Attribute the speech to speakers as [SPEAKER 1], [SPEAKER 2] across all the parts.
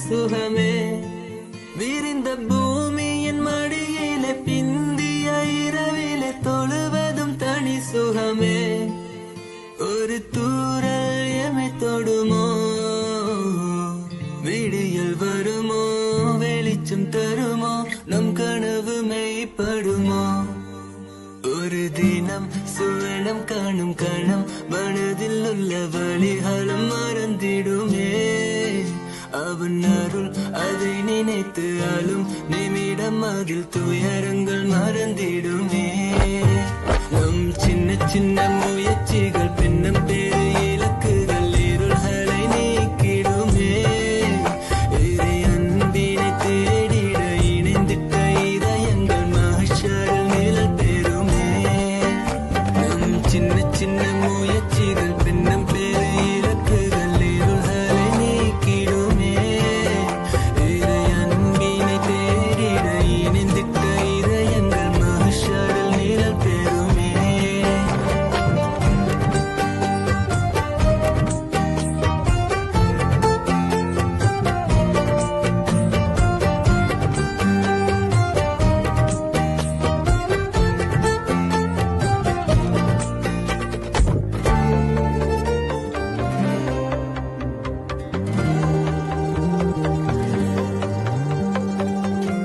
[SPEAKER 1] சுகமே விரிந்த பூமியின் மடியிலே பிந்திய இரவிலே தொழுவதும் தனி சுகமே ஒரு தூரல் எமை தொடுமோ விடியல் வருமோ வெளிச்சம் தருமோ நம் கனவு மெய்ப்படுமோ ஒரு தினம் சுவனம் காணும் கணம் மனதில் உள்ள வழிகளும் மறந்திடுமே அவன் அருள் அதை நினைத்து அழும் நிமிடம் அதில் துயரங்கள் மறந்திடுமே நம் சின்ன சின்ன முயற்சிகள் பின்னம் பேரு இலக்குகள் இருள்களை நீக்கிடுமே இறை அன்பினை தேடிட இணைந்திட்ட இதயங்கள் மகிழ்ச்சியில் நிழல் பெறுமே நம் சின்ன சின்ன முயற்சிகள் பின்னம் பேரு இலக்குகள் இருள்களை நீக்கிடுமே இறை அன்பினை தேடிட இணைந்திட்ட இதயங்கள் மகிழ்ச்சியில் நிழல் பெறுமே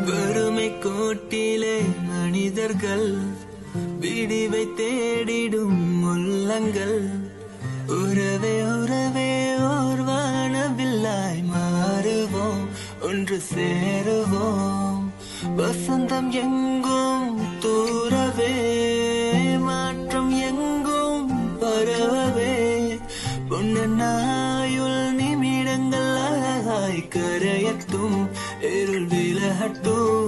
[SPEAKER 1] வறுமை கோட்டிலே மனிதர்கள் விடிவை தேடிடும் உள்ளங்கள் உறவே உறவே ஓர் வானவில்லாய் மாறுவோம் ஒன்று சேருவோம் வசந்தம் எங்கும் தூரவே மாற்றம் எங்கும் பரவவே பொன்னநாயுள் நிமிடங்கள் அழகாய் கரையட்டும் இருள் விலகட்டும்